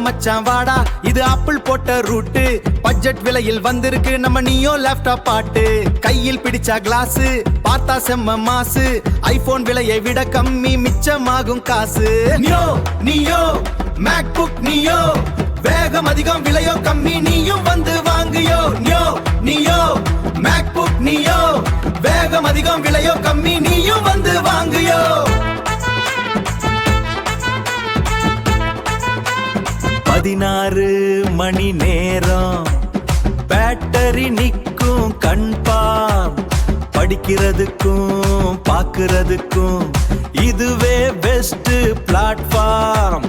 மச்சான் வாடா இது ஆப்பிள் போட்ட ரூட்டு பட்ஜெட் விலையில் வந்திருக்கு நம்ம நியோ லேப்டாப் பாட்டு கையில் பிடிச்சா கிளாஸ் பார்த்தா செம்ம மாசு ஐபோன் விலையை விட கம்மி மிச்சமாகும் காசு நியோ மேக்புக் நியோ வேகம் அதிகம் விலையோ கம்மி நீயும் வந்து வாங்கியோ நியோ மேக்புக் நியோ வேகம் அதிகம் விலையோ கம்மி நீயும் வந்து வாங்கியோ 16 மணி நேரம் பேட்டரி நிக்கும் கண்பார் படிக்கிறதுக்கும் பாக்குறதுக்கும் இதுவே பெஸ்ட் பிளாட்ஃபார்ம்